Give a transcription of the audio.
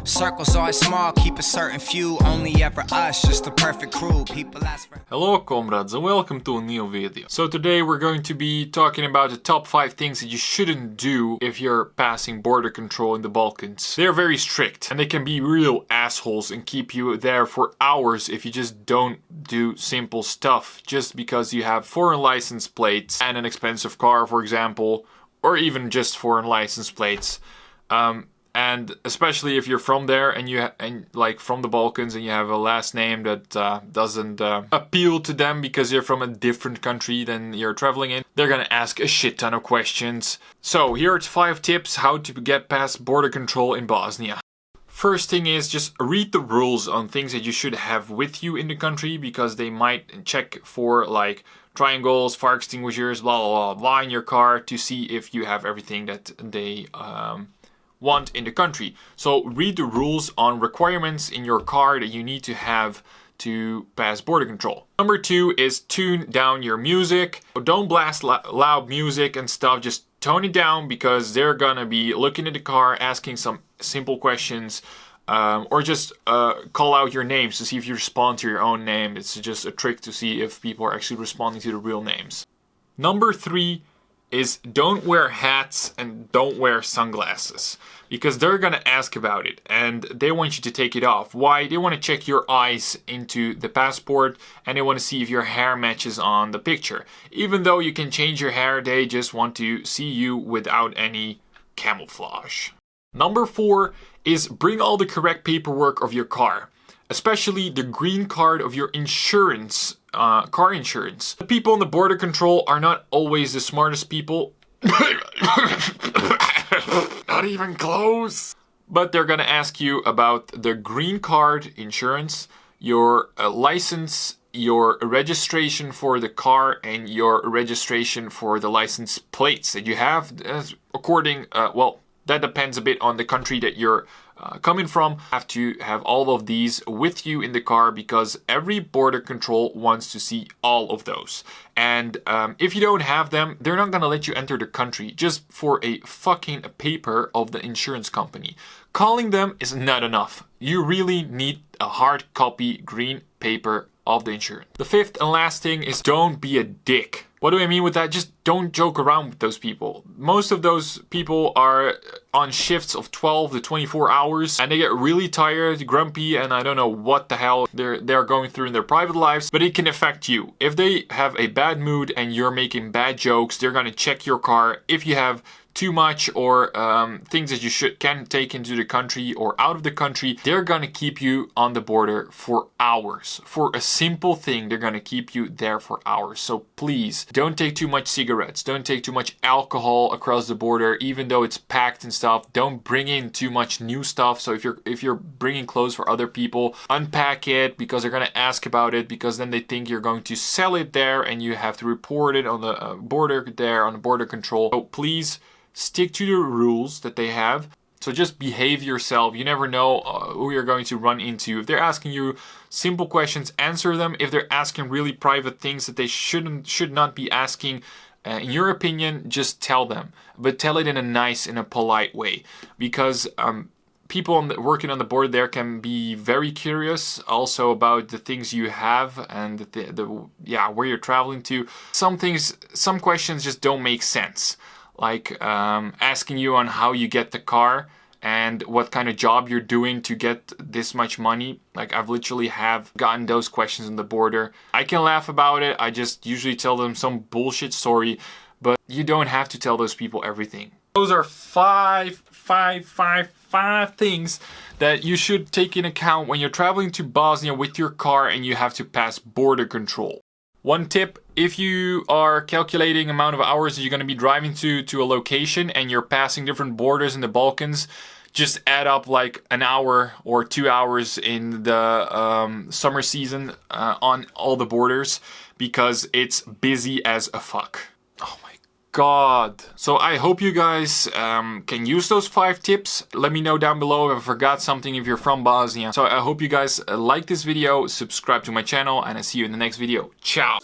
Circles always small, keep a certain few, only ever us, just the perfect crew. People ask for... Hello comrades and welcome to a new video. So today we're going to be talking about the top 5 things that you shouldn't do if you're passing border control in the Balkans. They're very strict and they can be real assholes and keep you there for hours if you just don't do simple stuff just because you have foreign license plates and an expensive car, for example, or even just foreign license plates. And especially if you're from there and like from the Balkans and you have a last name that doesn't appeal to them because you're from a different country than you're traveling in, they're gonna ask a shit ton of questions. So here are 5 tips how to get past border control in Bosnia. First thing is just read the rules on things that you should have with you in the country, because they might check for like triangles, fire extinguishers, blah blah blah blah in your car to see if you have everything that they want in the country. So read the rules on requirements in your car that you need to have to pass border control. Number 2 is tune down your music. Don't blast loud music and stuff, just tone it down, because they're gonna be looking at the car, asking some simple questions, or just call out your names to see if you respond to your own name. It's just a trick to see if people are actually responding to the real names. Number 3 is don't wear hats and don't wear sunglasses, because they're gonna ask about it and they want you to take it off. Why? They want to check your eyes into the passport and they want to see if your hair matches on the picture. Even though you can change your hair, they just want to see you without any camouflage. Number 4 is bring all the correct paperwork of your car, especially the green card of your insurance, car insurance. The people on the border control are not always the smartest people. Not even close. But they're gonna ask you about the green card insurance, your license, your registration for the car, and your registration for the license plates that you have. According, well, that depends a bit on the country that you're coming from. You have to have all of these with you in the car, because every border control wants to see all of those. And if you don't have them, they're not gonna let you enter the country just for a fucking paper of the insurance company. Calling them is not enough. You really need a hard copy green paper of the insurance. The 5th and last thing is don't be a dick. What do I mean with that? Just don't joke around with those people. Most of those people are on shifts of 12 to 24 hours and they get really tired, grumpy, and I don't know what the hell they're going through in their private lives, but it can affect you. If they have a bad mood and you're making bad jokes, they're gonna check your car. If you have too much or things that you can take into the country or out of the country, they're gonna keep you on the border for hours. For a simple thing, they're gonna keep you there for hours. So please, don't take too much cigarettes, don't take too much alcohol across the border, even though it's packed and stuff. Don't bring in too much new stuff. So if you're bringing clothes for other people, unpack it, because they're gonna ask about it, because then they think you're going to sell it there and you have to report it on the border there, on the border control. So please, stick to the rules that they have. So just behave yourself. You never know who you're going to run into. If they're asking you simple questions, answer them. If they're asking really private things that they should not be asking, in your opinion, just tell them. But tell it in a nice, in a polite way. Because people working on the border there can be very curious also about the things you have and where you're traveling to. Some questions just don't make sense. Like asking you on how you get the car and what kind of job you're doing to get this much money. Like I've literally have gotten those questions on the border. I can laugh about it. I just usually tell them some bullshit story, but you don't have to tell those people everything. Those are five things that you should take in account when you're traveling to Bosnia with your car and you have to pass border control. One tip, if you are calculating amount of hours that you're going to be driving to a location and you're passing different borders in the Balkans, just add up like an hour or 2 hours in the summer season on all the borders, because it's busy as a fuck. Oh my god. So I hope you guys can use those 5 tips. Let me know down below if I forgot something, if you're from Bosnia. So I hope you guys like this video, subscribe to my channel, and I see you in the next video. Ciao!